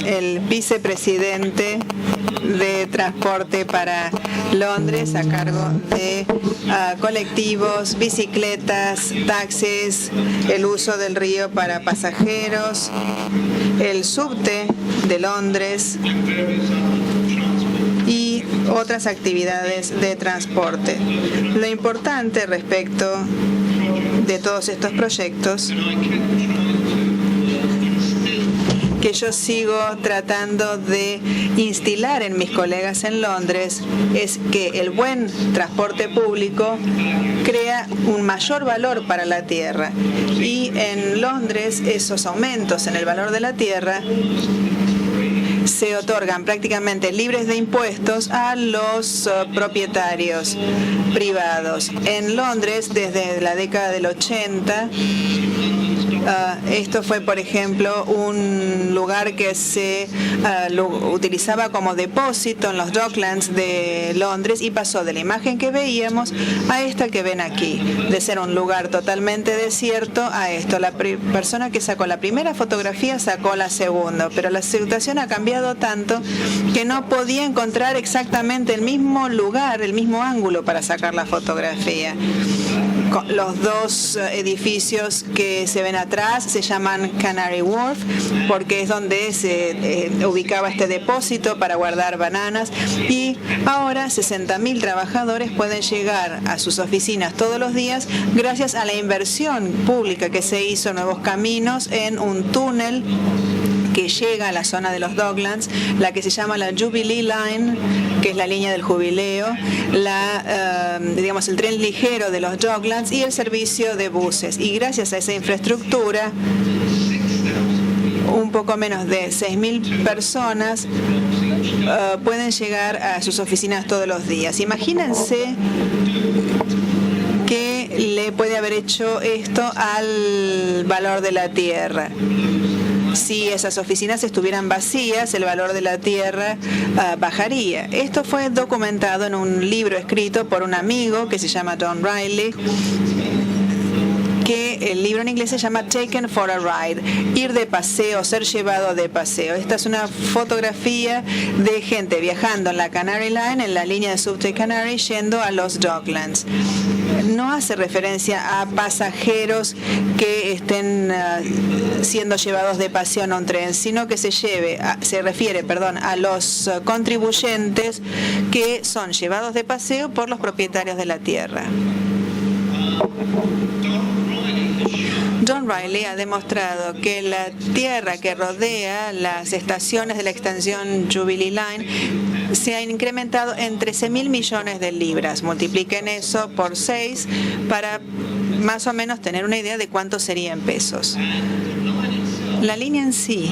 el vicepresidente de transporte para Londres, a cargo de colectivos, bicicletas, taxis, el uso del río para pasajeros, el subte de Londres y otras actividades de transporte. Lo importante respecto de todos estos proyectos que yo sigo tratando de instilar en mis colegas en Londres es que el buen transporte público crea un mayor valor para la tierra. Y en Londres esos aumentos en el valor de la tierra se otorgan prácticamente libres de impuestos a los propietarios privados. En Londres, desde la década del 80, esto fue, por ejemplo, un lugar que se utilizaba como depósito en los Docklands de Londres y pasó de la imagen que veíamos a esta que ven aquí, de ser un lugar totalmente desierto a esto. La persona que sacó la primera fotografía sacó la segunda, pero la situación ha cambiado tanto que no podía encontrar exactamente el mismo lugar, el mismo ángulo para sacar la fotografía. Los dos edificios que se ven atrás se llaman Canary Wharf porque es donde se ubicaba este depósito para guardar bananas, y ahora 60.000 trabajadores pueden llegar a sus oficinas todos los días gracias a la inversión pública que se hizo, nuevos caminos en un túnel que llega a la zona de los Docklands, la que se llama la Jubilee Line, que es la línea del jubileo, el tren ligero de los Docklands y el servicio de buses. Y gracias a esa infraestructura, un poco menos de 6.000 personas pueden llegar a sus oficinas todos los días. Imagínense qué le puede haber hecho esto al valor de la tierra. Si esas oficinas estuvieran vacías, el valor de la tierra bajaría. Esto fue documentado en un libro escrito por un amigo que se llama Don Riley, que el libro en inglés se llama Taken for a Ride, ir de paseo, ser llevado de paseo. Esta es una fotografía de gente viajando en la Canary Line, en la línea de subte Canary, yendo a los Docklands. No hace referencia a pasajeros que estén siendo llevados de paseo en un tren, sino que se refiere a los contribuyentes que son llevados de paseo por los propietarios de la tierra. Don Riley ha demostrado que la tierra que rodea las estaciones de la extensión Jubilee Line se ha incrementado en 13.000 millones de libras. Multipliquen eso por 6 para más o menos tener una idea de cuánto sería en pesos. La línea en sí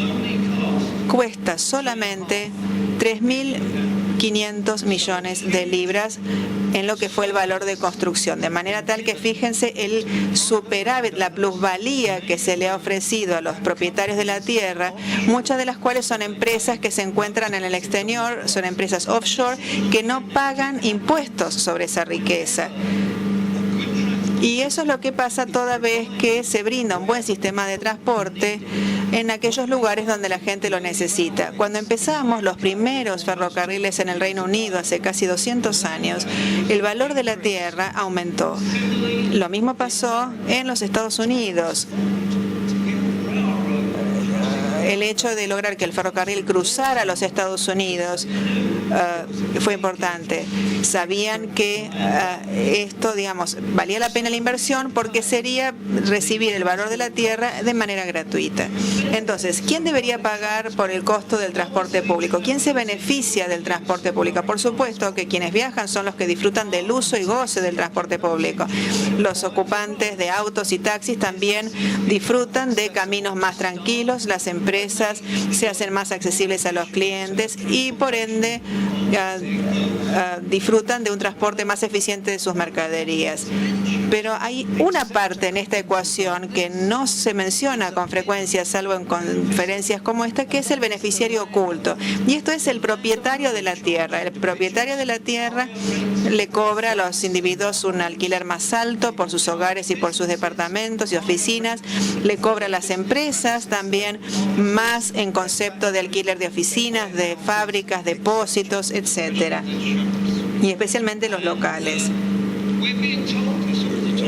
cuesta solamente 3.500 millones de libras en lo que fue el valor de construcción, de manera tal que fíjense el superávit, la plusvalía que se le ha ofrecido a los propietarios de la tierra, muchas de las cuales son empresas que se encuentran en el exterior, son empresas offshore que no pagan impuestos sobre esa riqueza. Y eso es lo que pasa toda vez que se brinda un buen sistema de transporte en aquellos lugares donde la gente lo necesita. Cuando empezamos los primeros ferrocarriles en el Reino Unido hace casi 200 años, el valor de la tierra aumentó. Lo mismo pasó en los Estados Unidos. El hecho de lograr que el ferrocarril cruzara los Estados Unidos fue importante. Sabían que esto, valía la pena la inversión porque sería recibir el valor de la tierra de manera gratuita. Entonces, ¿quién debería pagar por el costo del transporte público? ¿Quién se beneficia del transporte público? Por supuesto que quienes viajan son los que disfrutan del uso y goce del transporte público. Los ocupantes de autos y taxis también disfrutan de caminos más tranquilos. Las empresas se hacen más accesibles a los clientes y por ende disfrutan de un transporte más eficiente de sus mercaderías. Pero hay una parte en esta ecuación que no se menciona con frecuencia, salvo en conferencias como esta, que es el beneficiario oculto. Y esto es el propietario de la tierra. El propietario de la tierra le cobra a los individuos un alquiler más alto por sus hogares y por sus departamentos y oficinas. Le cobra a las empresas también más en concepto de alquiler de oficinas, de fábricas, depósitos, etcétera, y especialmente los locales.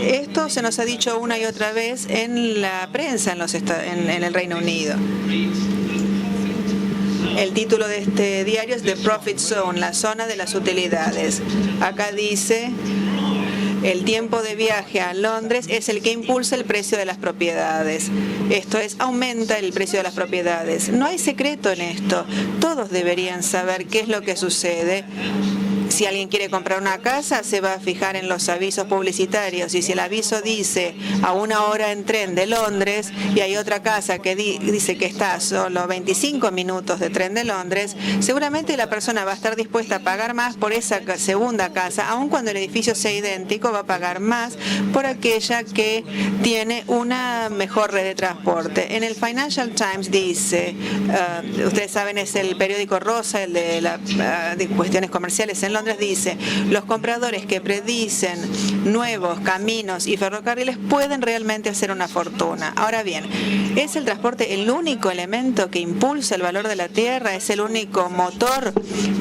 Esto se nos ha dicho una y otra vez en la prensa en el Reino Unido. El título de este diario es The Profit Zone, la zona de las utilidades. Acá dice: el tiempo de viaje a Londres es el que impulsa el precio de las propiedades. Esto es, aumenta el precio de las propiedades. No hay secreto en esto. Todos deberían saber qué es lo que sucede. Si alguien quiere comprar una casa, se va a fijar en los avisos publicitarios. Y si el aviso dice a 1 hora en tren de Londres y hay otra casa que dice que está a solo 25 minutos de tren de Londres, seguramente la persona va a estar dispuesta a pagar más por esa segunda casa, aun cuando el edificio sea idéntico, va a pagar más por aquella que tiene una mejor red de transporte. En el Financial Times dice, ustedes saben, es el periódico rosa, el de cuestiones comerciales en Londres, dice: los compradores que predicen nuevos caminos y ferrocarriles pueden realmente hacer una fortuna. Ahora bien, ¿es el transporte el único elemento que impulsa el valor de la tierra? ¿Es el único motor?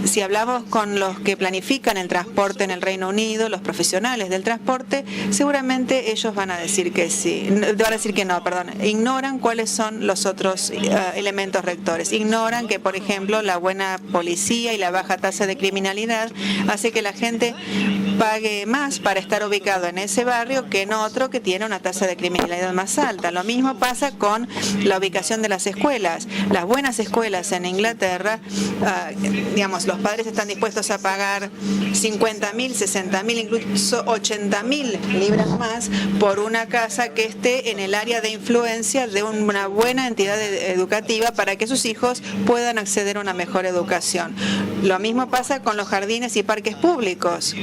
Si hablamos con los que planifican el transporte en el Reino Unido, los profesionales del transporte, seguramente ellos van a decir que sí, van a decir que no, perdón. Ignoran cuáles son los otros elementos rectores. Ignoran que, por ejemplo, la buena policía y la baja tasa de criminalidad hace que la gente pague más para estar ubicado en ese barrio que en otro que tiene una tasa de criminalidad más alta. Lo mismo pasa con la ubicación de las escuelas. Las buenas escuelas en Inglaterra, digamos, los padres están dispuestos a pagar 50.000, 60.000, incluso 80.000 libras más por una casa que esté en el área de influencia de una buena entidad educativa para que sus hijos puedan acceder a una mejor educación. Lo mismo pasa con los jardines y parques públicos.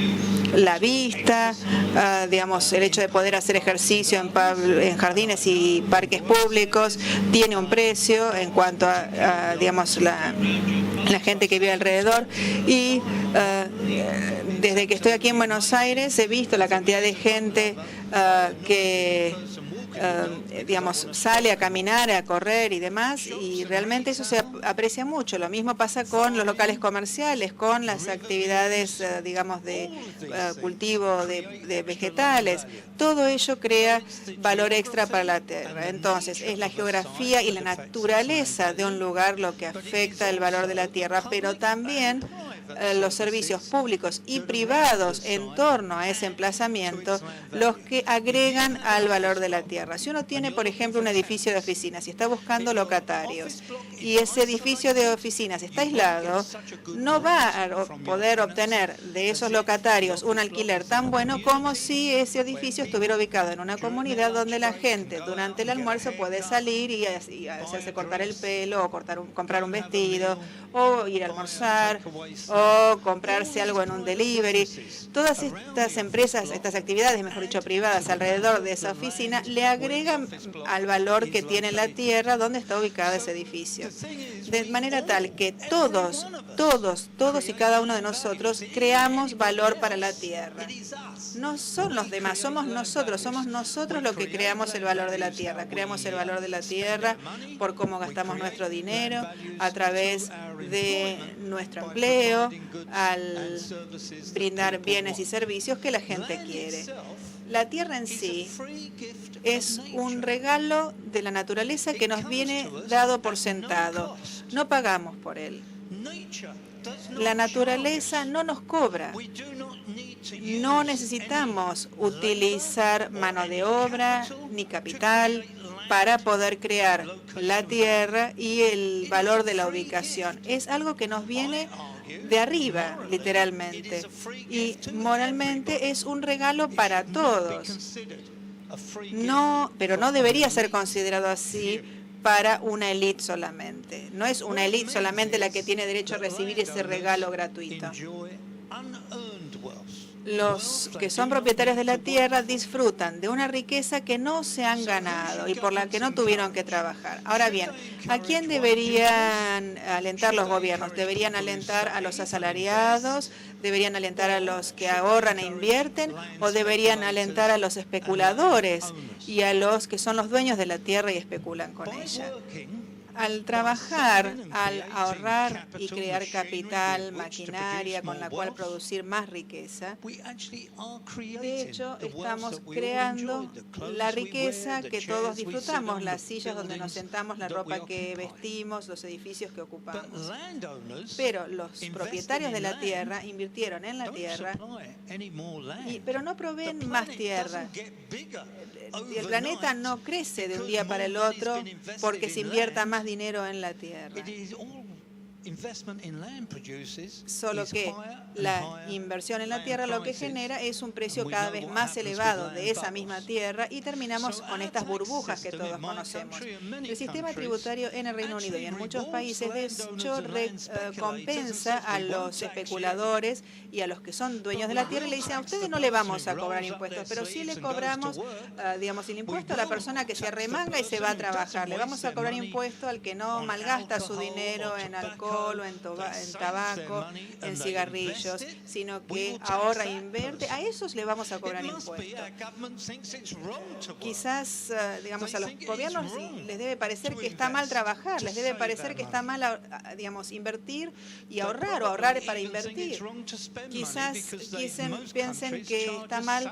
La vista, digamos, el hecho de poder hacer ejercicio en jardines y parques públicos tiene un precio en cuanto a digamos, la gente que vive alrededor. Y desde que estoy aquí en Buenos Aires he visto la cantidad de gente que digamos, sale a caminar, a correr y demás, y realmente eso se aprecia mucho. Lo mismo pasa con los locales comerciales, con las actividades, digamos, de cultivo de vegetales. Todo ello crea valor extra para la tierra. Entonces, es la geografía y la naturaleza de un lugar lo que afecta el valor de la tierra, pero también los servicios públicos y privados en torno a ese emplazamiento los que agregan al valor de la tierra. Si uno tiene, por ejemplo, un edificio de oficinas y está buscando locatarios y ese edificio de oficinas está aislado, no va a poder obtener de esos locatarios un alquiler tan bueno como si ese edificio estuviera ubicado en una comunidad donde la gente durante el almuerzo puede salir y hacerse cortar el pelo o comprar un vestido o ir a almorzar o comprarse algo en un delivery. Todas estas empresas, estas actividades, mejor dicho, privadas alrededor de esa oficina, le agregan al valor que tiene la tierra donde está ubicado ese edificio. De manera tal que todos y cada uno de nosotros creamos valor para la tierra. No son los demás, somos nosotros los que creamos el valor de la tierra. Creamos el valor de la tierra por cómo gastamos nuestro dinero, a través de nuestro empleo, al brindar bienes y servicios que la gente quiere. La tierra en sí es un regalo de la naturaleza que nos viene dado por sentado. No pagamos por él. La naturaleza no nos cobra. No necesitamos utilizar mano de obra ni capital para poder crear la tierra y el valor de la ubicación. Es algo que nos viene de arriba, literalmente, y moralmente es un regalo para todos. No, pero no debería ser considerado así para una élite solamente. No es una élite solamente la que tiene derecho a recibir ese regalo gratuito. Los que son propietarios de la tierra disfrutan de una riqueza que no se han ganado y por la que no tuvieron que trabajar. Ahora bien, ¿a quién deberían alentar los gobiernos? ¿Deberían alentar a los asalariados? ¿Deberían alentar a los que ahorran e invierten? ¿O deberían alentar a los especuladores y a los que son los dueños de la tierra y especulan con ella? Al trabajar, al ahorrar y crear capital, maquinaria con la cual producir más riqueza, de hecho estamos creando la riqueza que todos disfrutamos, las sillas donde nos sentamos, la ropa que vestimos, los edificios que ocupamos. Pero los propietarios de la tierra invirtieron en la tierra, pero no proveen más tierra. El planeta no crece de un día para el otro porque se invierta más dinero en la tierra. Solo que la inversión en la tierra lo que genera es un precio cada vez más elevado de esa misma tierra y terminamos con estas burbujas que todos conocemos. El sistema tributario en el Reino Unido y en muchos países de hecho recompensa a los especuladores y a los que son dueños de la tierra y le dicen a ustedes no le vamos a cobrar impuestos, pero sí le cobramos, digamos, el impuesto a la persona que se arremanga y se va a trabajar. Le vamos a cobrar impuesto al que no malgasta su dinero en alcohol o en tabaco, en cigarrillos, sino que ahorra e invierte. A esos le vamos a cobrar impuestos. Quizás, digamos, a los gobiernos les debe parecer que está mal trabajar, les debe parecer que está mal, digamos, invertir y ahorrar o ahorrar para invertir. Quizás piensen que está mal,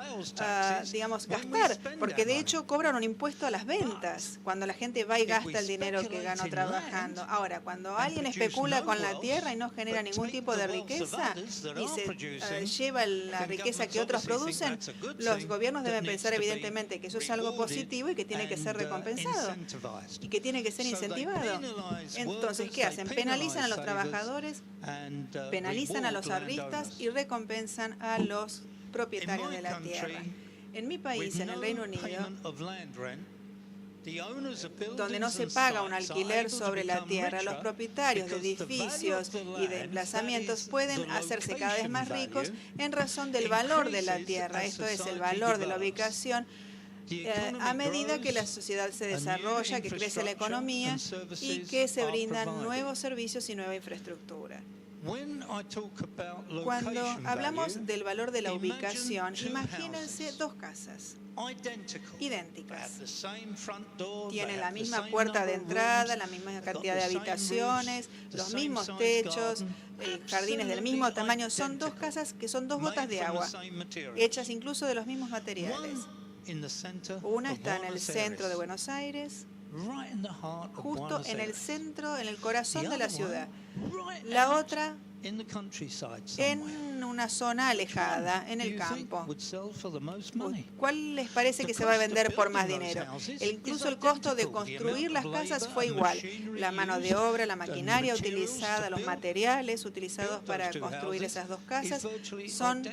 digamos, gastar, porque de hecho cobran un impuesto a las ventas cuando la gente va y gasta el dinero que ganó trabajando. Ahora, cuando alguien especula con la tierra y no genera ningún tipo de riqueza y se lleva la riqueza que otros producen, los gobiernos deben pensar evidentemente que eso es algo positivo y que tiene que ser recompensado y que tiene que ser incentivado. Entonces, ¿qué hacen? Penalizan a los trabajadores, penalizan a los ahorristas y recompensan a los propietarios de la tierra. En mi país, en el Reino Unido, donde no se paga un alquiler sobre la tierra, los propietarios de edificios y de emplazamientos pueden hacerse cada vez más ricos en razón del valor de la tierra, esto es, el valor de la ubicación, a medida que la sociedad se desarrolla, que crece la economía y que se brindan nuevos servicios y nueva infraestructura. Cuando hablamos del valor de la ubicación, imagínense dos casas idénticas. Tienen la misma puerta de entrada, la misma cantidad de habitaciones, los mismos techos, jardines del mismo tamaño. Son dos casas que son dos gotas de agua, hechas incluso de los mismos materiales. Una está en el centro de Buenos Aires, justo en el centro, en el corazón de la ciudad. La otra en una zona alejada, en el campo. ¿Cuál les parece que se va a vender por más dinero? Incluso el costo de construir las casas fue igual. La mano de obra, la maquinaria utilizada, los materiales utilizados para construir esas dos casas son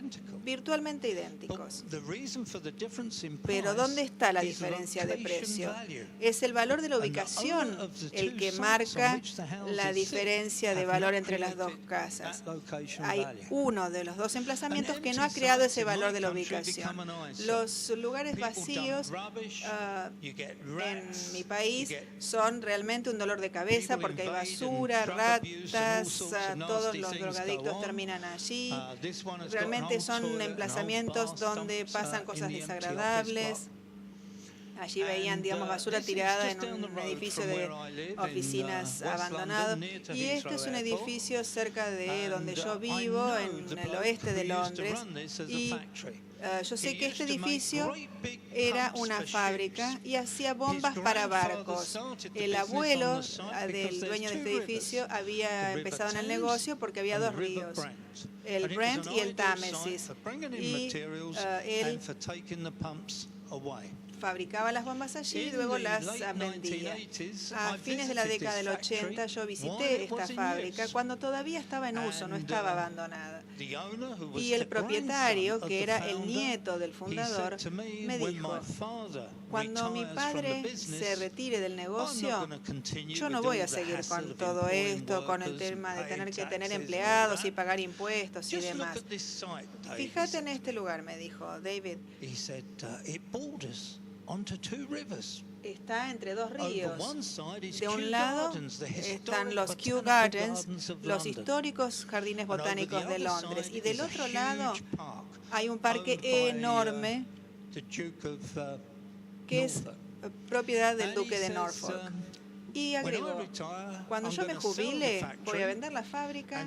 virtualmente idénticos. Pero ¿dónde está la diferencia de precio? Es el valor de la ubicación el que marca la diferencia de valor entre las dos casas. Hay uno de los dos emplazamientos que no ha creado ese valor de la ubicación. Los lugares vacíos en mi país son realmente un dolor de cabeza porque hay basura, ratas, todos los drogadictos terminan allí. Realmente son emplazamientos donde pasan cosas desagradables. Allí veían, digamos, basura tirada en un edificio de oficinas abandonado. Y este es un edificio cerca de donde yo vivo, en el oeste de Londres. Y yo sé que este edificio era una fábrica y hacía bombas para barcos. El abuelo del dueño de este edificio había empezado en el negocio porque había dos ríos, el Brent y el Támesis. Y él fabricaba las bombas allí y luego las vendía. A fines de la década del 80 yo visité esta fábrica cuando todavía estaba en uso, no estaba abandonada. Y el propietario, que era el nieto del fundador, me dijo, cuando mi padre se retire del negocio, yo no voy a seguir con todo esto, con el tema de tener que tener empleados y pagar impuestos y demás. Fíjate en este lugar, me dijo David. Está entre dos ríos. De un lado están los Kew Gardens, los históricos jardines botánicos de Londres, y del otro lado hay un parque enorme que es propiedad del duque de Norfolk. Y agregó, cuando yo me jubile, voy a vender la fábrica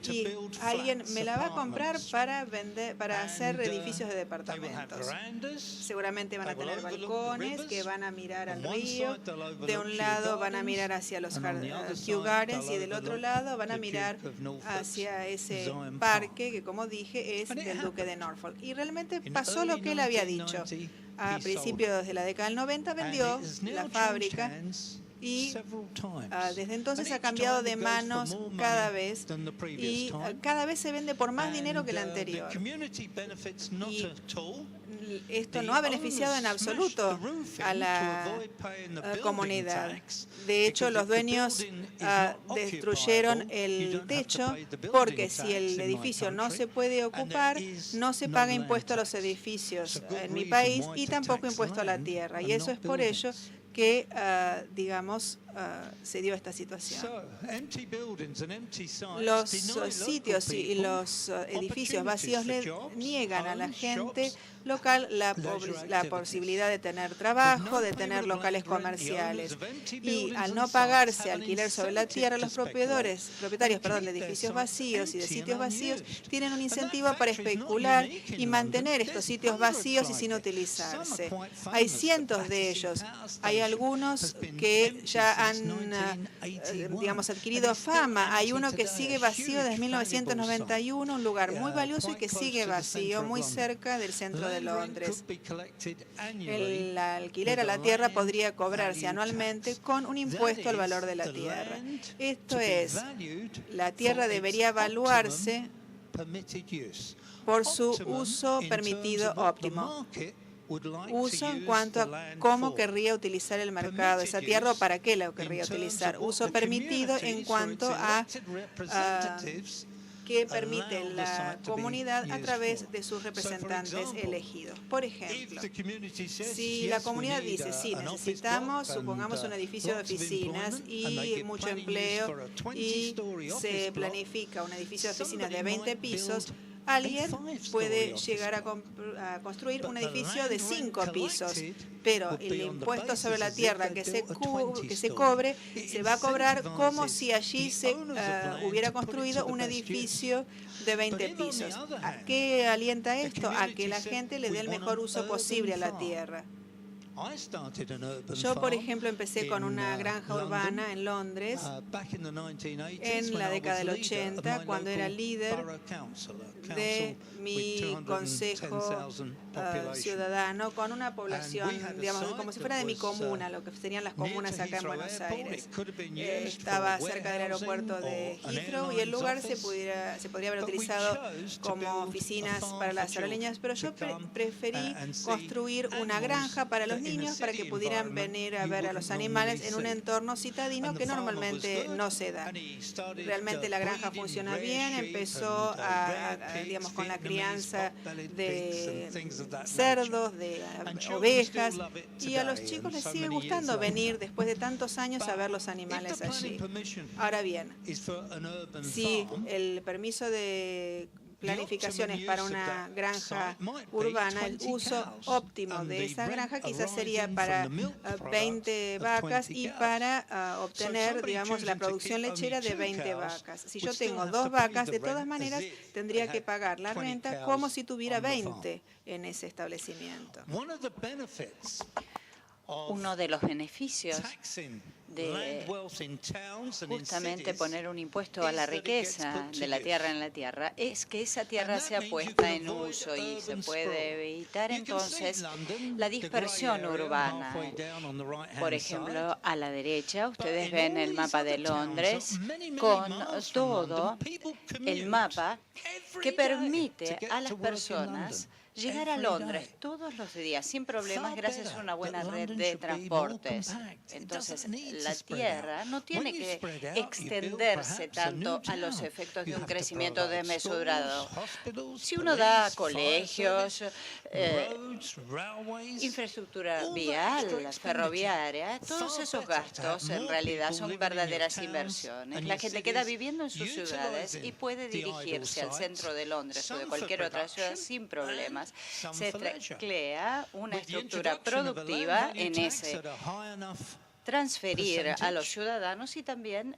y alguien me la va a comprar para hacer edificios de departamentos. Seguramente van a tener balcones que van a mirar al río. De un lado van a mirar hacia los Kew Gardens y del otro lado van a mirar hacia ese parque que, como dije, es del Duque de Norfolk. Y realmente pasó lo que él había dicho. A principios de la década del 90 vendió la fábrica y desde entonces ha cambiado de manos cada vez y cada vez se vende por más dinero que la anterior. Y esto no ha beneficiado en absoluto a la comunidad. De hecho, los dueños destruyeron el techo porque si el edificio no se puede ocupar, no se paga impuesto a los edificios en mi país y tampoco impuesto a la tierra. Y eso es por ello que, se dio esta situación. Los sitios y los edificios vacíos le niegan a la gente local la posibilidad de tener trabajo, de tener locales comerciales. Y al no pagarse alquiler sobre la tierra, los propietarios de edificios vacíos y de sitios vacíos tienen un incentivo para especular y mantener estos sitios vacíos y sin utilizarse. Hay cientos de ellos. Hay algunos que ya han, adquirido fama. Hay uno que sigue vacío desde 1991, un lugar muy valioso y que sigue vacío, muy cerca del centro de Londres. El alquiler a la tierra podría cobrarse anualmente con un impuesto al valor de la tierra. Esto es, la tierra debería evaluarse por su uso permitido óptimo. Uso en cuanto a cómo querría utilizar el mercado esa tierra o para qué la querría utilizar. Uso permitido en cuanto a que permite la comunidad a través de sus representantes elegidos. Por ejemplo, si la comunidad dice, sí, necesitamos, supongamos, un edificio de oficinas y mucho empleo y se planifica un edificio de oficinas de 20 pisos, alguien puede llegar a construir un edificio de 5 pisos, pero el impuesto sobre la tierra que se cobre se va a cobrar como si allí se hubiera construido un edificio de 20 pisos. ¿A qué alienta esto? A que la gente le dé el mejor uso posible a la tierra. Yo, por ejemplo, empecé con una granja urbana en Londres en la década del 80, cuando era líder de mi consejo ciudadano, con una población, como si fuera de mi comuna, lo que serían las comunas acá en Buenos Aires. Estaba cerca del aeropuerto de Heathrow y el lugar se podría haber utilizado como oficinas para las aerolíneas, pero yo preferí construir una granja para los niños para que pudieran venir a ver a los animales en un entorno citadino que normalmente no se da. Realmente la granja funciona bien, empezó con la crianza de cerdos, de ovejas, y a los chicos les sigue gustando venir después de tantos años a ver los animales allí. Ahora bien, si el permiso de planificaciones para una granja urbana, el uso óptimo de esa granja quizás sería para 20 vacas y para obtener, la producción lechera de 20 vacas. Si yo tengo 2 vacas, de todas maneras tendría que pagar la renta como si tuviera 20 en ese establecimiento. Uno de los beneficios de justamente poner un impuesto a la riqueza de la tierra en la tierra es que esa tierra sea puesta en uso y se puede evitar entonces la dispersión urbana. Por ejemplo, a la derecha ustedes ven el mapa de Londres con todo el mapa que permite a las personas llegar a Londres todos los días sin problemas gracias a una buena red de transportes. Entonces, la tierra no tiene que extenderse tanto a los efectos de un crecimiento desmesurado. Si uno da colegios, infraestructura vial, ferroviaria, todos esos gastos en realidad son verdaderas inversiones. La gente queda viviendo en sus ciudades y puede dirigirse al centro de Londres o de cualquier otra ciudad sin problemas. Se crea una estructura productiva en ese transferir a los ciudadanos y también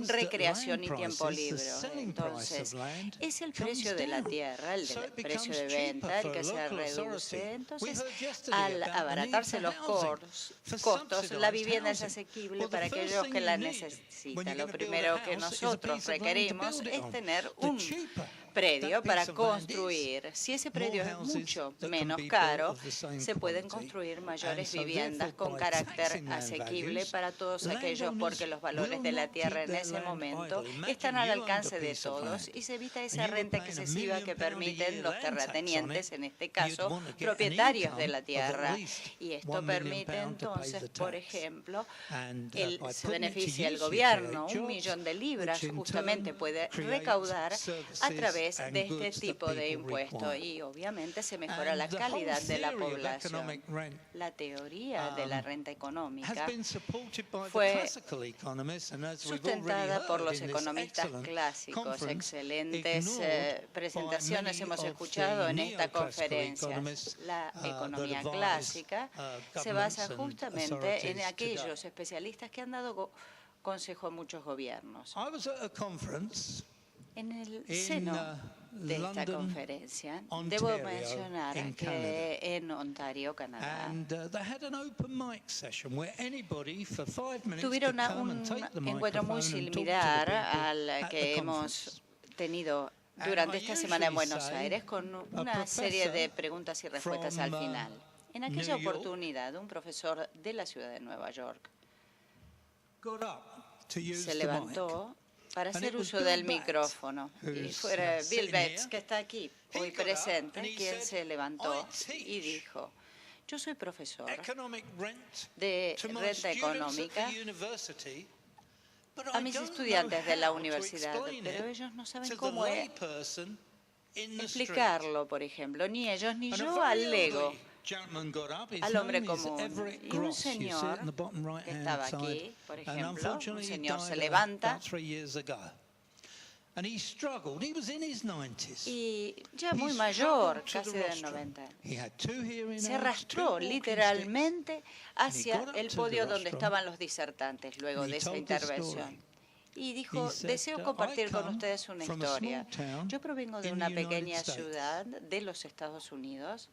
recreación y tiempo libre. Entonces, es el precio de la tierra, el precio de venta, el que se reduce. Entonces, al abaratarse los costos, la vivienda es asequible para aquellos que la necesitan. Lo primero que nosotros requerimos es tener un predio para construir. Si ese predio es mucho menos caro, se pueden construir mayores viviendas con carácter asequible para todos aquellos, porque los valores de la tierra en ese momento están al alcance de todos y se evita esa renta excesiva que permiten los terratenientes, en este caso propietarios de la tierra. Y esto permite entonces, por ejemplo, se beneficia el gobierno, 1 millón de libras justamente puede recaudar a través de este tipo de impuesto, y obviamente se mejora la calidad de la población. La teoría de la renta económica fue sustentada por los economistas clásicos. Excelentes presentaciones hemos escuchado en esta conferencia. La economía clásica se basa justamente en aquellos especialistas que han dado consejo a muchos gobiernos. En el seno de esta conferencia, debo mencionar que en Ontario, Canadá, tuvieron un encuentro muy similar al que hemos tenido durante esta semana en Buenos Aires, con una serie de preguntas y respuestas al final. En aquella oportunidad, un profesor de la ciudad de Nueva York se levantó para hacer uso del micrófono. Y fue Bill Betts, que está aquí hoy presente, quien se levantó y dijo: yo soy profesor de renta económica a mis estudiantes de la universidad, pero ellos no saben cómo explicarlo, por ejemplo, ni ellos ni yo al Lego, al hombre común. Y un señor que estaba aquí, por ejemplo, un señor se levanta y ya muy mayor, casi de 90, se arrastró literalmente hacia el podio donde estaban los disertantes luego de esa intervención. Y dijo: deseo compartir con ustedes una historia. Yo provengo de una pequeña ciudad de los Estados Unidos.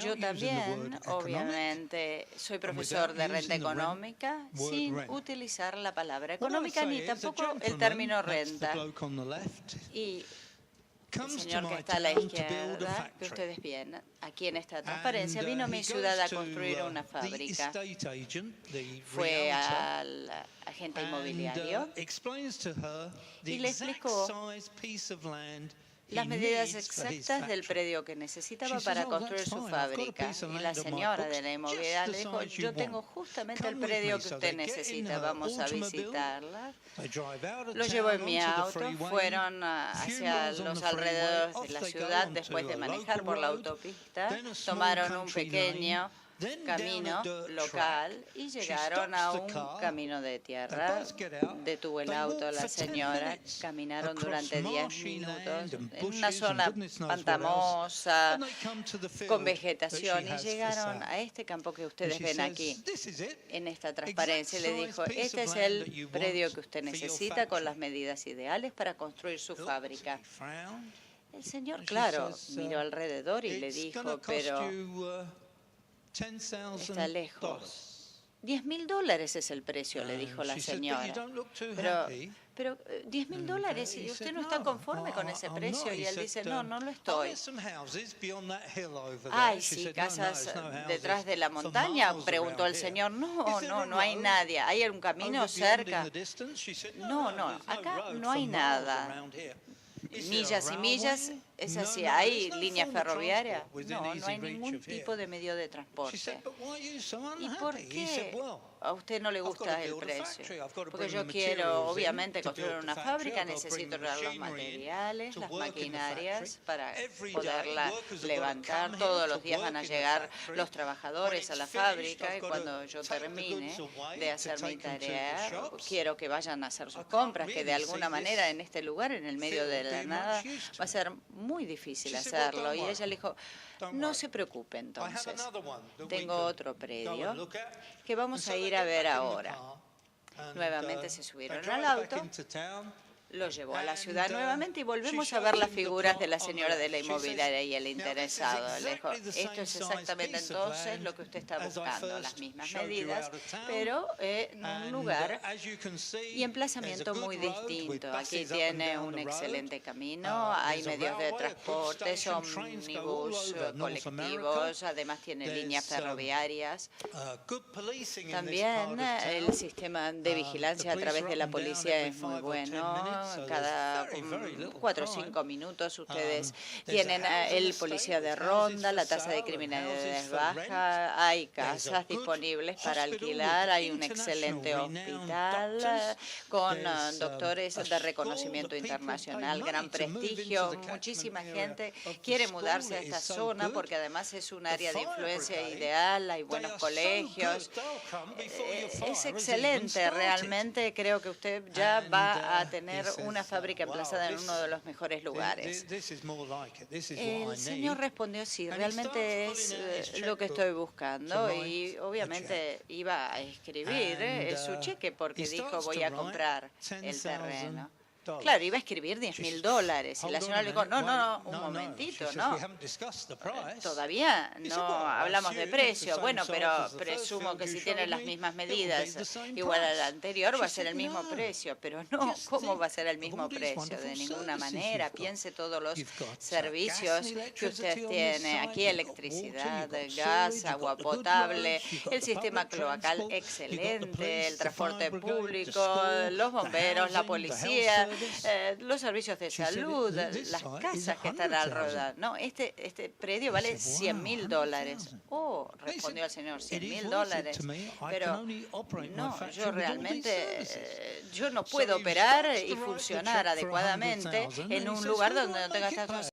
Yo también, obviamente, soy profesor de renta económica sin utilizar la palabra económica ni tampoco el término renta. Y el señor que está a la izquierda, que ustedes ven aquí en esta transparencia, vino a mi ciudad a construir una fábrica. Fue al agente inmobiliario y le explicó las medidas exactas del predio que necesitaba para construir su fábrica. Y la señora de la inmobiliaria le dijo: yo tengo justamente el predio que usted necesita, vamos a visitarla. Lo llevó en mi auto, fueron hacia los alrededores de la ciudad después de manejar por la autopista, tomaron un pequeño camino local y llegaron a un camino de tierra. Detuvo el auto la señora, caminaron durante 10 minutos en una zona pantamosa con vegetación y llegaron a este campo que ustedes ven aquí en esta transparencia. Y le dijo: este es el predio que usted necesita con las medidas ideales para construir su fábrica. El señor, claro, miró alrededor y le dijo: pero está lejos. $10.000 es el precio, le dijo la señora. Pero $10.000, y usted no está conforme con ese precio. Y él dice: no, no lo estoy. Ay, sí, casas detrás de la montaña, preguntó el señor. No hay nadie. ¿Hay un camino cerca? No, acá no hay nada. Millas y millas, es así. ¿Hay líneas ferroviarias? No hay ningún tipo de medio de transporte. ¿Y por qué a usted no le gusta el precio? Porque yo quiero, obviamente, construir una fábrica, necesito traer los materiales, las maquinarias para poderla levantar. Todos los días van a llegar los trabajadores a la fábrica y cuando yo termine de hacer mi tarea, quiero que vayan a hacer sus compras, que de alguna manera en este lugar, en el medio de la nada, va a ser muy difícil hacerlo. Y ella le dijo, no se preocupe entonces. Tengo otro predio que vamos a ir a ver ahora. Nuevamente se subieron al auto, lo llevó a la ciudad nuevamente y volvemos a ver las figuras de la señora de la inmobiliaria y el interesado. Le dijo, esto es exactamente entonces lo que usted está buscando, las mismas medidas, pero en un lugar y emplazamiento muy distinto. Aquí tiene un excelente camino, hay medios de transporte, ómnibus, colectivos, además tiene líneas ferroviarias. También el sistema de vigilancia a través de la policía es muy bueno. Cada 4 o 5 minutos ustedes tienen el policía de ronda, la tasa de criminalidad es baja, hay casas disponibles para alquilar, hay un excelente hospital con doctores de reconocimiento internacional, gran prestigio. Muchísima gente quiere mudarse a esta zona porque además es un área de influencia ideal, hay buenos colegios. Es excelente, realmente creo que usted ya va a tener una fábrica emplazada en uno de los mejores lugares. El señor respondió, sí, realmente es lo que estoy buscando y obviamente iba a escribir su cheque porque dijo voy a comprar el terreno. Claro, iba a escribir $10.000 y la señora le dijo, no, un momentito, no. Todavía no hablamos de precio. Bueno, pero presumo que si tienen las mismas medidas igual al anterior va a ser el mismo precio. Pero no, ¿cómo va a ser el mismo precio? De ninguna manera. Piense todos los servicios que usted tiene. Aquí electricidad, gas, agua potable, el sistema cloacal excelente, el transporte público, los bomberos, la policía, los servicios de salud, las casas que están alrededor. No, este predio vale $100.000. Oh, respondió el señor, $100.000. Pero no, yo realmente, yo no puedo operar y funcionar adecuadamente en un lugar donde no tenga estas cosas.